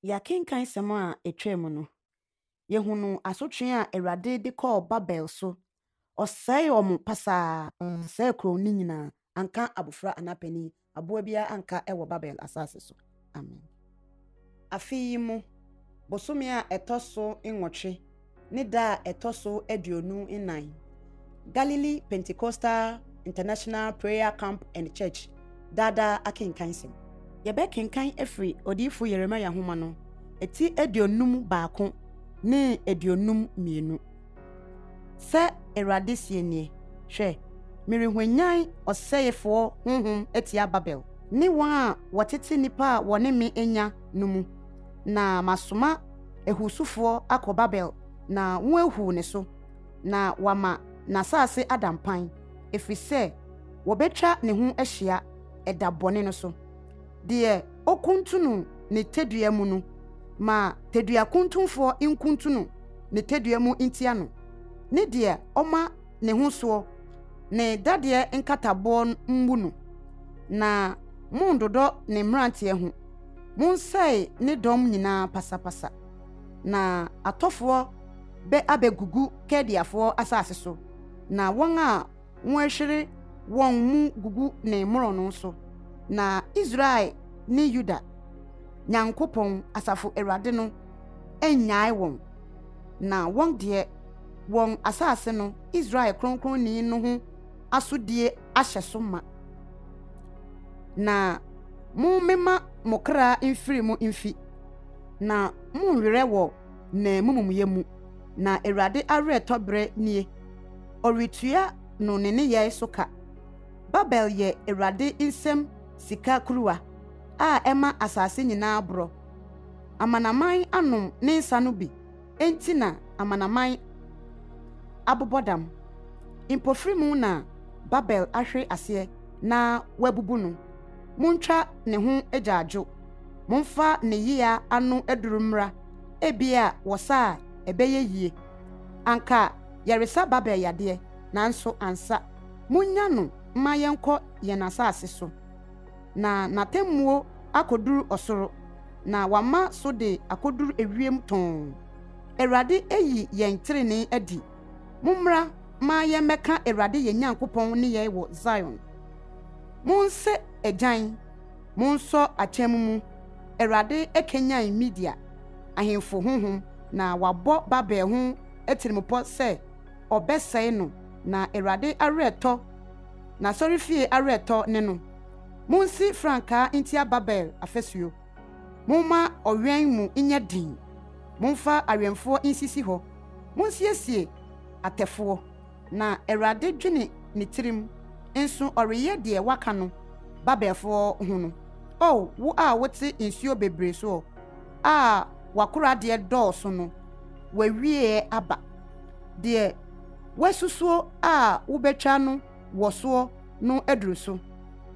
Yakenkan sɛm a etwam no, yehunu asotwe a Awurade de kɔɔ Babel so. Ɔsɛe ɔmo pasaa, ɔsɛe kurow no nyinaa. Anka abofra anaa panyin, aboa biara anka ɛwɔ Babel asase so. Amen. Afe yi mu, bosome a ɛtɔ so nwɔtwe, ne da a ɛtɔ so 24, Galilee Pentecostal International Prayer Camp and Church, daadaa akenkan sɛm. Yɛbɛkenkan afiri Odiyifo Yeremia nhoma no, eti 51 ne 52. Sɛ Awurade sie nie, hwɛ, merehwanyan ɔsɛefoɔ honhom atia Babel, ne wɔn a wɔtete nipa a wɔne me anya no mu, na masoma ehusufoɔ akɔ Babel na wɔahu ne so, na wama n'asase ada mpan, ɛfiri sɛ wɔbɛtwa ne ho ahyia ɛda bɔne no so. Deɛ okuntunu ne tedua mu no, ma tedua kuntumfoɔ nkuntunu ne tedua mu ntia no. Ne deɛ ɔma ne ho soɔ, ne dadeɛ nkataboɔ mbu no, na mondodɔ ne mmeranteɛ ho. Monsɛe ne dɔm nyinaa pasapasa, na atɔfoɔ abɛgugu Kediafoɔ asase so, na wɔn a wɔahwere wɔn mu gugu ne mmorɔno so. Na Israel ne Yuda, Nyankopɔn Asafo Awurade no ennyae wɔn, na wɔn deɛ wɔn asase no Israel kronkronni no ho asodie ahyɛ so ma. Na mommema mo kra mfiri mu mfi, na monwerɛ wɔ na mumumuyɛ mu, na Awurade awerɛ tɔberɛ nie. Ɔretua no ne nneyɛe so ka. Babel yɛ Awurade nsɛm sika kuruwa a ɛma asase nyinaa borɔ. Amanaman anom ne nsa no bi, enti na amanaman abobɔdam. Mpofirimu na Babel ahwe aseɛ na wabubu no. Montwa ne ho agyaadwo, momfa ne yia ano adurumra, ebia wɔsa a ɛbɛyɛ yie. Anka yɛresa Babel yadeɛ, nanso ansa. Munya no ma yɛnkɔ yɛn asase so. Na natemmuo akoduru ɔsoro, na wama so de akoduru ewiem tɔn. Awurade eyi yɛn trenee adi. Mummra ma yɛmmɛka Awurade yɛn Nyankopɔn ne yɛn wɔ Zion. Monse agyan, monsɔ akyɛm mu. Awurade ekenyan Media, ahemfo honhom, na wabɔ Babel ho atirimupɔ sɛ ɔbɛsɛe no, na Awurade awerɛtɔ, na sɔrefie awerɛtɔ ne no. Monsi frankaa ntia Babel afasuo. Momma ɔwɛn mu nyɛ din. Momfa awɛmfoɔ nsisi hɔ. Monsiesie atɛfoɔ, na Awurade dwene ne tirim, nso ɔreyɛ deɛ waka no Babelfoɔ ho no. O, wo a wote nsuo bebree so, a wakoradeɛ dɔɔso no, wawie aba. Deɛ wasusuo a wobɛtwa no wɔ soɔ no aduru so.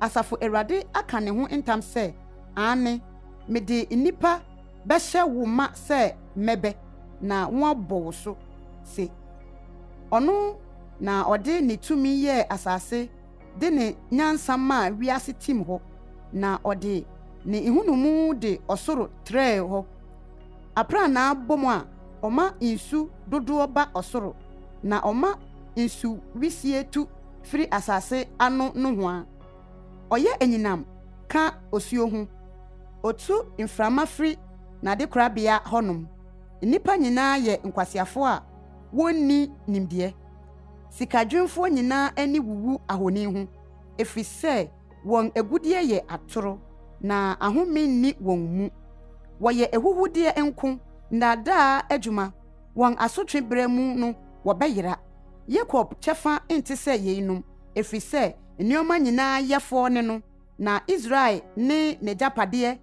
Asafo Awurade aka ne ho ntam sɛ, ane, mede nnipa bɛhyɛ wo ma sɛ mɛbɛ, na wɔabɔ wo so se. Ɔno na ɔde ne tumi yɛɛ asase, de ne nyansa maa wiase tim hɔ, na ɔde ne ihunumu de ɔsoro trɛɛ hɔ. Aprannaa bɔ mu a, ɔma nsu dodoɔ ba ɔsoro, na ɔma nsu wisie tu firi asase ano nohoa. Ɔyɛ enyinam ka osuo ho. Otu mframa firi n'adekorabea hɔnom. Nnipa nyinaa yɛ nkwasiafo a wonni nimdeɛ. Sikadwemfoɔ nyinaa ani wuwu ahoni ho, ɛfiri sɛ wɔn agudie yɛ atoro, na ahome nni wɔn mu. Wɔyɛ ehuhudeɛ nko, nnaadaa adwuma. Wɔn asotwe berɛ mu no wɔbɛyera. Yakob kyɛfa nte sɛ yeinom, ɛfiri sɛ nneɛma nyinaa yɛfoɔ ne no, na Israel ne n'agyapadeɛ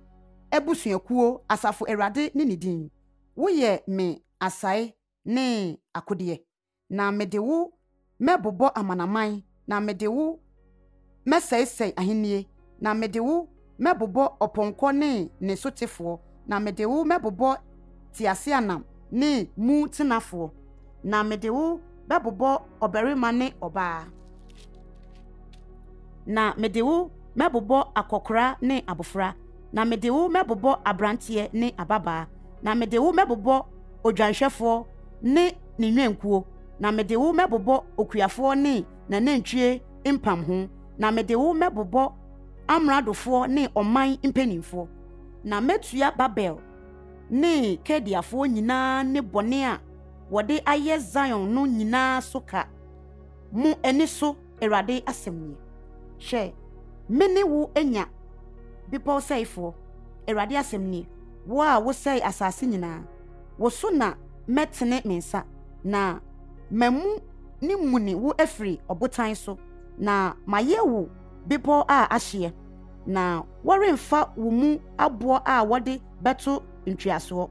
abusuakuo. Asafo Awurade ne ne din. Woyɛ me asae ne akodeɛ, na mede wo mɛbobɔ amanaman, na mede wo mɛsɛesɛe ahennie, na mede wo mɛbobɔ ɔpɔnkɔ ne sotefoɔ, na mede wo mɛbobɔ teaseanam ne mu tenafoɔ, na mede wo bɛbobɔ ɔbarima ne ɔbaa, na mede wo mɛbobɔ akɔkora ne abofra, na mede wo mɛbobɔ abranteɛ ne ababaa na mede wo mɛbobɔ odwanhwɛfoɔ ne ne nwenkuo na mede wo mɛbobɔ okuafoɔ ne nanantwie mpam ho na mede wo mɛbobɔ amradofoɔ ne ɔman mpanimfoɔ na metua Babel ne Kediafoɔ nyinaa ne bɔne a wɔde ayɛ Zion no nyinaa so ka mu ani so Awurade asɛm nie hwɛ me ne wo anya bepɔw sɛefoɔ Awurade asɛm nie wo a wo sɛe asase nyinaa wo so na mɛtene me nsa na mamu ne muni wo afiri ɔbotan so na mayɛ wo bepɔw a ahyeɛ na wɔremfa wo mu aboɔ a wɔde bɛto ntwiasoɔ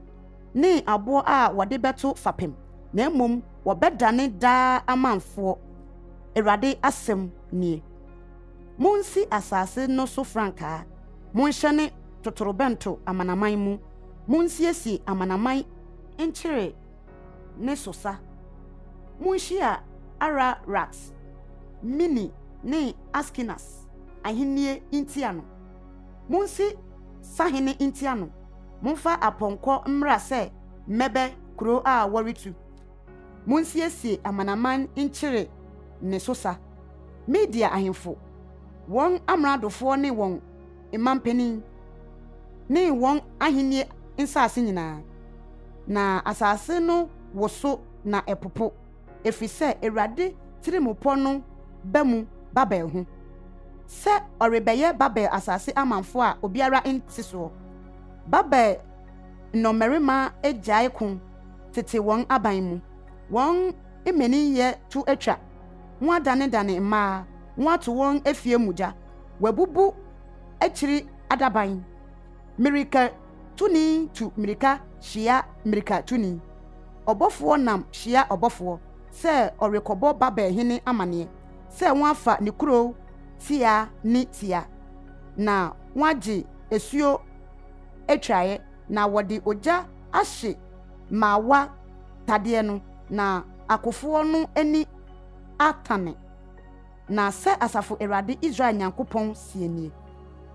ne aboɔ a wɔde bɛto fapem na mmom wɔbɛdane daa amanfoɔ Awurade asɛm nie Munsi asase no so frankaa monhyɛ ne totorobɛnto amanaman mu monsiesie amanaman nkyere ne sosa munhyia Ararat Mini ne Askinas ahennie ntiano munsi sahene ntiano monfa apɔnkɔ mmra sɛ mɛbɛ kuro a wɔretu monsiesie amanaman nkyere ne sosa Media ahemfo wɔn amradofoɔ ne wɔn imampanin ne wɔn ahennie nsase nyinaa na asase no woso na ɛpopo ɛfiri sɛ Awurade tirimupɔ no ba mu Babel ho sɛ ɔrebɛyɛ Babel asase amanfo a obiara nti soɔ Babel nnɔmmarima agyae ko tete wɔn aban mu wɔn mmaniyɛ to atwa wɔn adane mmaa wɔn ato wɔn afie mugya wabubu akyiri adaban mirika tuni tu mirika hyia mirika tuni ɔbɔfoɔ nam hyia ɔbɔfoɔ sɛ ɔrekɔbɔ Babel hene amaneɛ sɛ wɔn afa ne kuro tia ne tia na wɔn agye esuo atwaeɛ na wɔde ogya ahye maawa tadeɛ no na akofoɔ no ani atane na sɛ asafo Awurade Israel Nyankopɔn sienie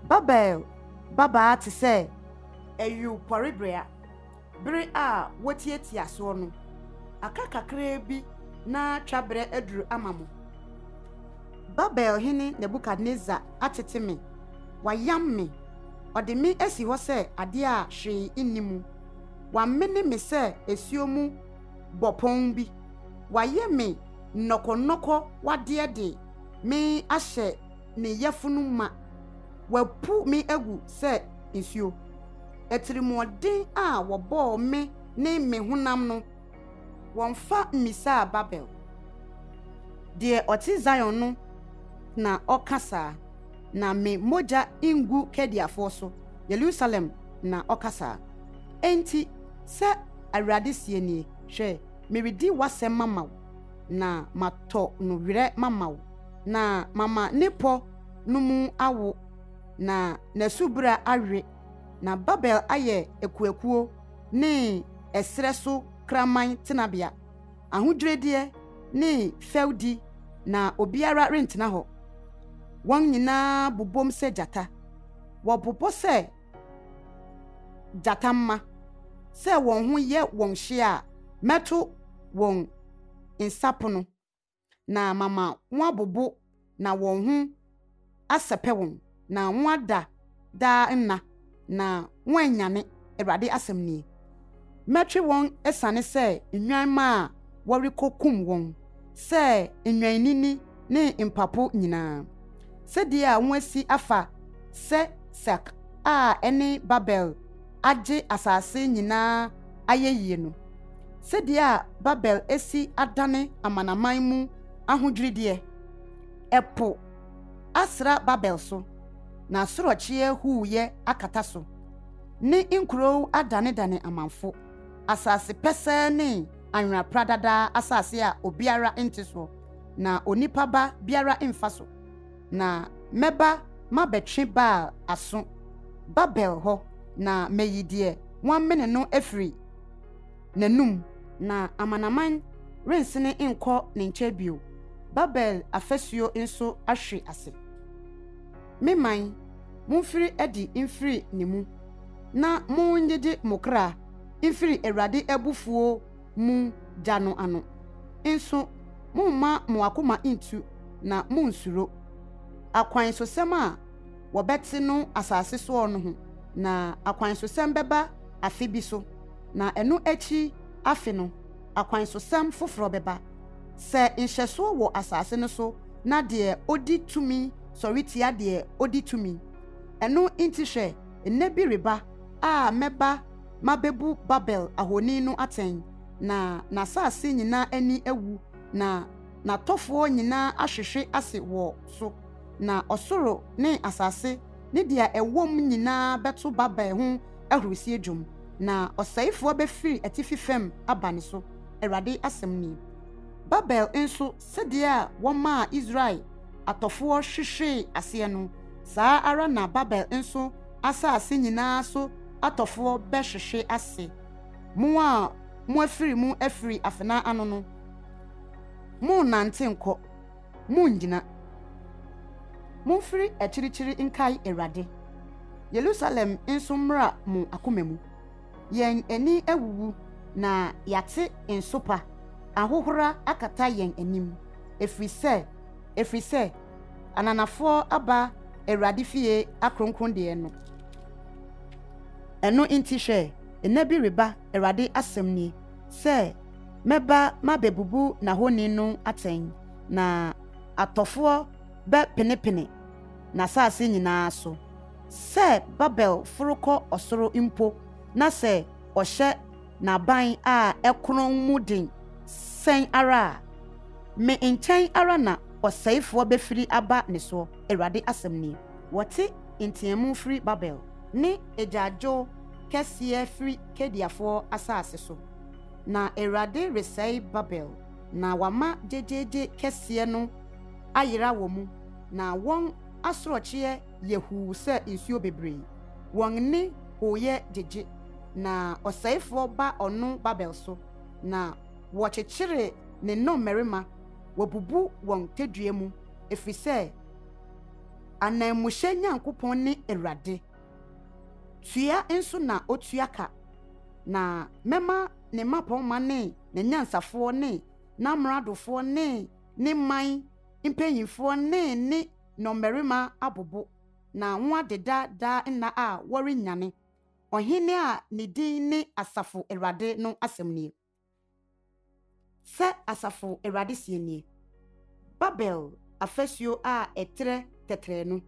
Babel babaa te sɛ ayu pɔrebrea bere a wɔtiatia soɔ no aka kakra bi na twabrɛ aduru ama mo Babel hene Nebukadnezar atete me wayam me ɔde me asi hɔ sɛ ade a hwee nni mu wamene me sɛ esuo mu bɔpɔn bi wayɛ me nnɔkɔnnɔkɔ wadeɛ de me ahyɛ ne yafunu ma wapu me agu sɛ nsuo etirimɔden a wɔbɔɔ me ne me honam no wɔmfa mmisa Babel deɛ ɔte Zion no na ɔkasa na me mogya ingu Kediafoɔ so Jerusalem na ɔkasa enti sɛ Awurade sie nie hwɛ meredi wasɛm mama wo na matɔ no werɛ mama wo na mama nepɔ no mu awo na nasubra awe na Babel ayɛ ekuakuo ne ɛsrɛ so kraman tenabea ahodwredeɛ ne fɛwdi na obiara rentena hɔ wɔn nyinaa bobom sɛ gyata wɔbobɔ sɛ gyatamma sɛ wɔn ho yɛ wɔn hye a mɛto wɔn nsapono na mama wɔn abobo na wɔn ho asɛpɛ wɔn na wɔn ada daa nna na wɔn anyane Awurade asɛm nie mɛtwe wɔn esane sɛ nnwanma a wɔrekɔkum wɔn sɛ nnwanini ne mpapo nyinaa sɛdeɛ a wɔn asi afa sɛ sak a ɛne Babel agye asase nyinaa ayɛ yie no sɛdeɛ a Babel esi adane amanaman mu ahodwirideɛ ɛpo asra Babel so na sorɔkyeɛ huuyɛ akata so ne nkuro adane amanfo asase pɛsɛ ne anwura pradada asase a obiara nte so na onipa ba biara mfa so na mɛba mabɛtwe Baal aso Babel hɔ na meyideɛ wɔn mene no afiri nanum na amanaman rensene nkɔ ne nkyɛn bio Babel afasuo nso ahwe ase me man Mumfiri edi infiri ne mu na munyegye mokra infiri Awurade ebufuo mu jano ano. Nso mumma moakoma intu na munsuro. Akwan so sem a wobɛte no asase so no ho na akwan so sem beba afe bi so na eno achi afe no akwan so sem foforo beba. Se nhyeso wo asase no so na de odi tumi soritia de odi tumi. Eno inti hwe enne bi reba a meba mabebu Babel ahoni no aten na asase nyina ani ewu na tofo nyina ahwehwe ase wo so na osoro ne asase ne dia ewom nyina beto Babel ho ahrusi adwum na osaifo befiri atifi fam abane so. Awurade asem ni. Babel enso sedia woma Israel atofo hwehwe ase no saa ara na Babel enso asase nyina so atofo behwehwe ase. Mo a mo afiri mu afiri afena ano no mo nante nko mo ngina mo firi achirichiri nkai Awurade. Jerusalem enso mra mo akomemu. Yen eni awuwu na yate ensopa ahohora akata yen anim. Efri se ananafo aba Awurade fie akronkron de no. Eno inti hwe enabi reba Awurade asem ni se meba mabebubu na honi no aten na atofo be penepene na saase nyina so. Se Babel furuko osoro impo na se ohye na ban a ekron mudin sen ara me nchen ara na osaifo befiri aba ne so. Awurade asem ni wote ntiamu firi Babel ne ejajo kesiye firi kediafo asase so na Awurade resai Babel na wama jejeje kesiye no ayira wo mu na won asorochie yehu se nsuo bebre won ni hoye jeje na osaifo ba ono Babel so na wo chechire ne no merima wabubu won tedue mu efise anamuhye Nyankopon ne Awurade tua enso na otuaka na mema ne mapoma ne nyansafo ne na mradofo ne man impanyimfo ne no merima abobo na nwa deda da na a wori nyane ohene a ne din ne Asafo Awurade no asemnie. Se Asafo Awurade sienie Babel afasuo a etre tetre no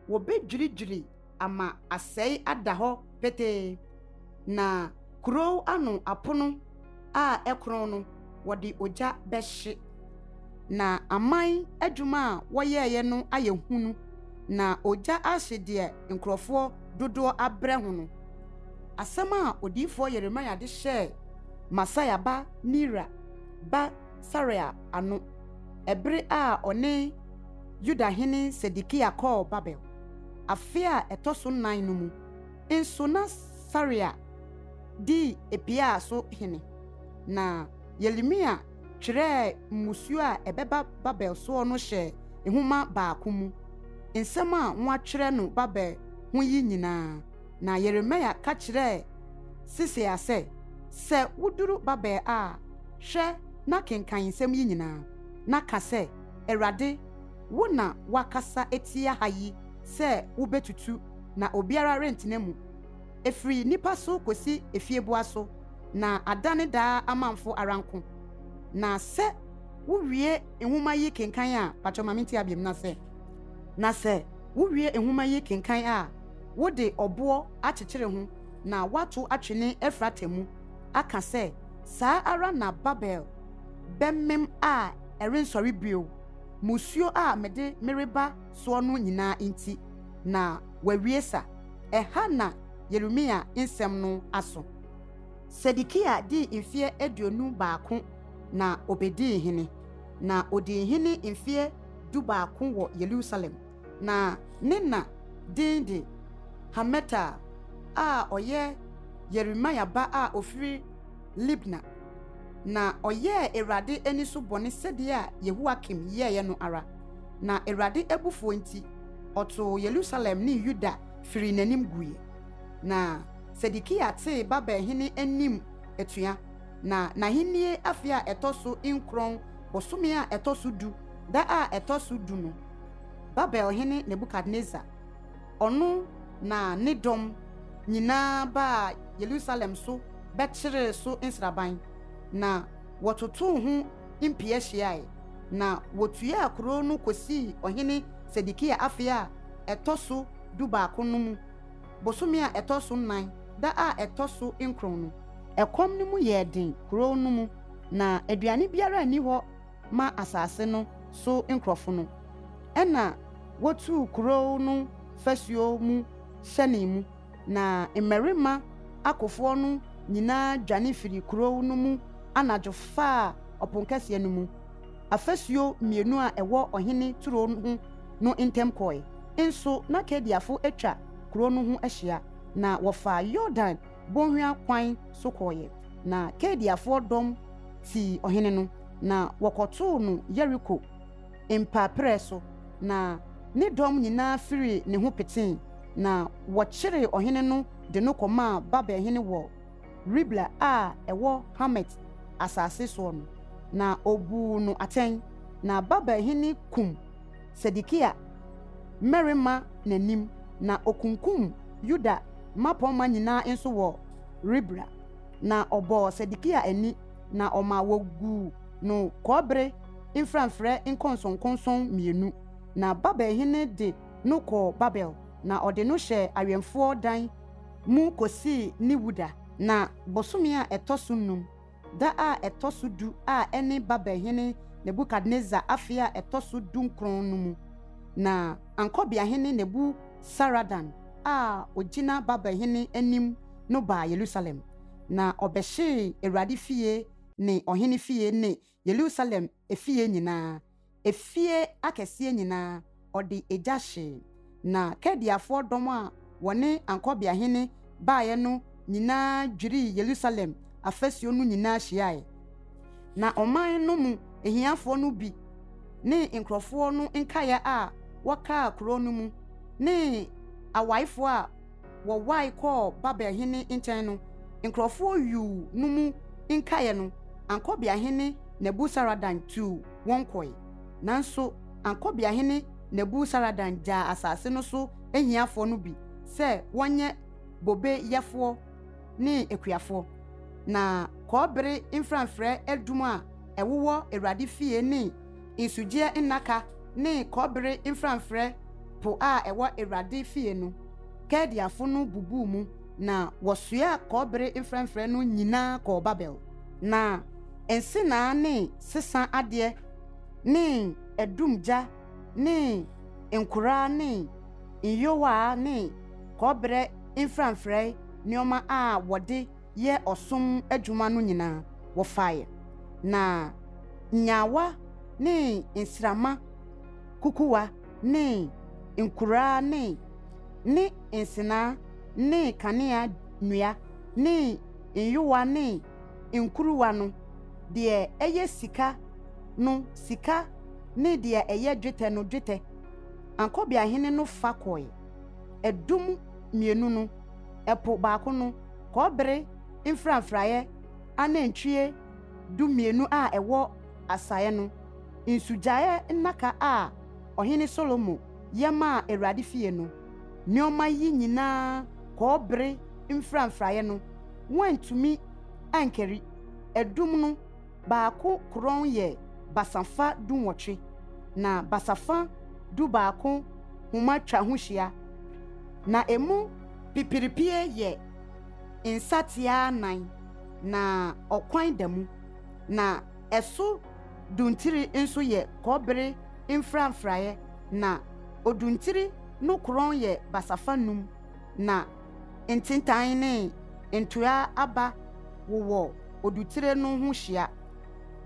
wo bedwiri ama asɛe adaho pete na kuro ano apono a ekron no wode oja behye na aman adwuma a woyeye no ayehunu na oja ahye de nkrofo dodo abre ho no asɛm a odifo Yeremia de hye Masaya ba Nira ba Saria ano ebre a one Yuda hene Sedekia call Babel afia etoso nan no mu enso na Saria di epia so hene na Yeremia twere musuo a ebeba Babel so no hye ehuma baako mu ensem a nwa twere no Babel ho yi nyina na Yeremia ka kyere sisi ase se wuduru Babel a hwe na kenkan ensem yi nyina na ka se Awurade wo na wakasa etia hayi se ubetutu na obiara rentine mu efri nipa so kosi efieboa so na adane da amanfo aranko na se wuwie ehuma yi kenkan a patchomamenti abiem na se wuwie ehuma yi kenkan a wode obo akyekere ho na watu atwene Efrata mu aka se saa ara na Babel bemmem a erensori bio musuo a mede mereba so no nyina inti na wawiesa eha na Yeremia nsem no aso. Sedekia di mfie aduonu baako na obedi hene na odi hene mfie du baako wo Jerusalem na nena dindi Hameta a oye Yeremia ba a ofiri Libna na oye Awurade ani so bone sede a Yehoakim yeye no ara na Awurade ebufo nti oto Jerusalem ni Yuda firi n'anim guye na Sedekia te Babelhene anim etua na n'ahennie afe a etoso nkron bosome a etoso du da a etoso du no Babelhene Nebukadnezar ono na ne dom nyina ba Jerusalem so bekire so nsraban na wototo hu impie hyiae na wotua akro no kosi ohene Sedekia afe a etoso du baako no mu bosome a etoso nan da a etoso nkron no ekom no mu ye den kro no mu na aduane biara ni ho ma asase no so nkrofo no ena wotu kro no fasuo mu hyene mu na emerima akofo no nyina dwane firi kro no mu anadwo fa oponkase no mu afasuo mienu a ewo ohene turo no intem koi enso na kediafo atwa kro no ho ahia na wofa Jordan bonhua kwan so koye na kediafo dom ti ohene no na wokoto no Jericho empapre so na ne dom nyina firi ne ho petin na wokyere ohene no de no koma Babelhene wo Ribla a ewo Hamet asase so no na obu no aten na Babelhene kum Sedekia merima nanim na okunkum Yuda mapoma nyina enso wo Ribla na obo Sedekia ani na oma wogu no kobre inframfre nkonsonkonson mienu na Babelhene de no ko Babel na ode no hye awemfo dan mu kosi ni wuda na bosome a etoso num da a etoso du a ene Babelhene Nebukadnezar afe a etoso du nkron no mu na Ankobiahene Nebu Saradan a ogina Babelhene anim no ba Jerusalem na obehye Ewrade fie ne ohene fie ne Jerusalem efie nyina efie akese nyina ode ejahye na kediafo dom a wone Ankobiahene baaye no nyina dwiri Jerusalem afasuo no nyina hyiae na oman no mu ehiafo no bi ne nkrofo no nkaya a waka kro no mu ne awaifo a wowai ko Babelhene nten no nkrofo yu no mu nkaya no Ankobiahene Nebusaradan tu wonkoi nanso Ankobiahene Nebusaradan ja asase no so ehiafo no bi se wonye bobe yafo ne ekuafo na kobre inframfre edum a ewowo Ewrade fie ne insuje nnaka ne kobre inframfre po a ewo Ewrade fie no kediafo no bubu mu na wosoa kobre inframfre no nyina ko Babel na ensina ne sesa ade ne edumja ne enkura ne inyowa ne kobre inframfre nioma a wode ye osom adwuma no nyina wo faye na nyawa ne nsrama kukuwa ne enkura ne ensina ne kanea nua ne inyowa ne enkuruwa no de eye sika no sika ne de eye dwete no dwete Ankobiahene no fakoi edum mienu no epo baako no kobre inframfraye anantwie du mienu a ewo asaye no insujaye nnaka a ohene Solomo yema Ewrade fie no nioma yi nyina kobre inframfraye no wantumi ankeri edum no baako kron ye basafa du nwotwe na basafa du baako huma twa ho hia na emu pipiripie ye insatia nan na okwan damu na eso duntiri enso ye kobre inframfraye na oduntiri no kron ye basafa num na entintan ne entua aba wo odutire no ho hia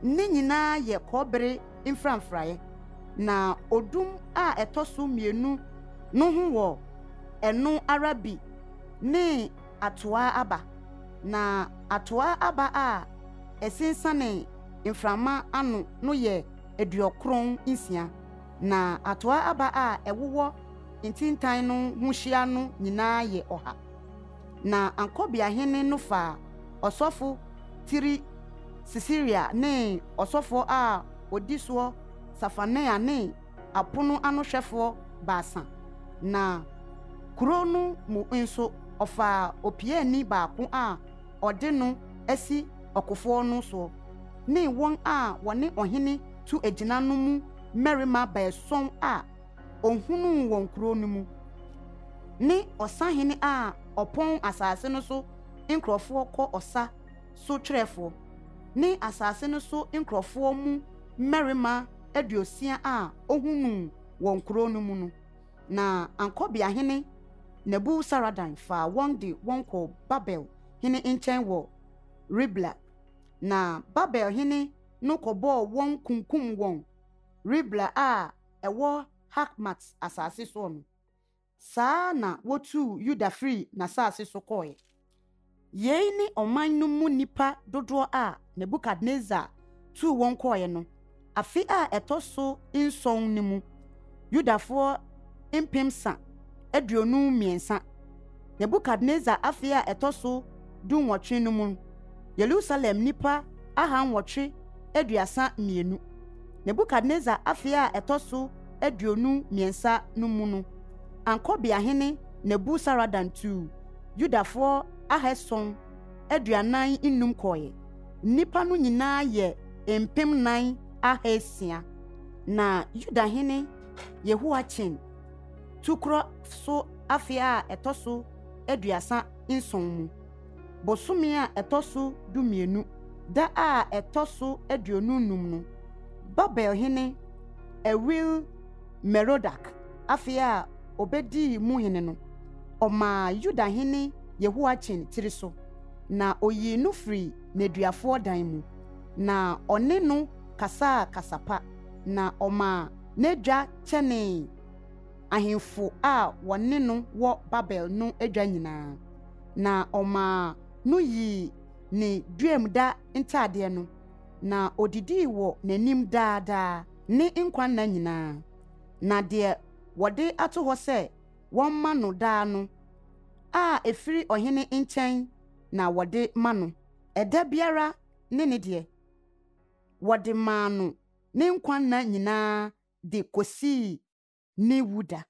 ne nyina ye kobre inframfraye na odum a etoso mienu no ho wo eno arabi ne atoa aba na atoa aba a esinsane inframa ano no ye eduokron insia na atoa aba a ewowo ntintan no ho hyia no nyinaa yɛ ɔha. Na Ankɔbiahene no fa ɔsɔfo tiri Sisiria ne ɔsɔfo a odi soɔ Safania ne apono anohwɛfoɔ baasa. Na kuro no mu nso ɔfa opiani baako a ɔde no asi ɔkofoɔ no soɔ, ne wɔn a wɔne ɔhene tu agyina no mu mmarima bɛɛsɔn a ɔhunu wɔn kuro no mu, ne ɔsahene a ɔpɔn asase no so nkurɔfoɔ kɔ ɔsa so twerɛfoɔ, ne asase no so nkurɔfoɔ mu mmarima 60 a ɔhunu wɔn kuro no mu no. Na Ankɔbiahene Nebusaradan fa wɔn de wɔn kɔ Babel hene nkyɛn wɔ Ribla. Na Babel hene no kɔbɔɔ wɔn kunkum wɔn Ribla a ɛwɔ Hakmat asase so no. Saa na wotu Yuda firi n'asase so kɔɛ. Yei ne ɔman no mu nipa dodoɔ a Nebukadnezar tu wɔn kɔɛ no. Afe a ɛtɔ so 7 ne mu, Yudafoɔ 3,023. Nebukadnezar afe a ɛtɔ so 18 no mu, Yerusalem nipa 832. Nebukadnezar afe a ɛtɔ so 23 no mu no, Ankɔbiahene Nebusaradan tu Yudafoɔ 745 kɔɛ. Nipa no nyinaa yɛ 4,600. Na Yudahene Yehoiachin tukuro so afe a ɛtɔ so 37 mu, bosome a ɛtɔ so 12, da a ɛtɔ so 55 no, Babel hene Ewil Merodak afe a obedi mu hene no, ɔmaa Yudahene Yehoiachin tiri so, na oyi no firi n'aduafoɔ dan mu, na ɔne no kasa kasapa, na ɔmaa n'adwa kyɛnee ahemfo a wɔne no wɔ Babel no adwa nyinaa, na ɔmaa no yi ne duam da ntadeɛ no, na odidii wɔ n'anim daadaa ne nkwanna nyinaa. Na deɛ wɔde ato hɔ sɛ wɔmma no daa no, a efiri ɔhene nkyɛn na wɔde ma no, ɛda biara ne ne deɛ wɔde maa no ne nkwanna nyinaa de kosii ne wuda.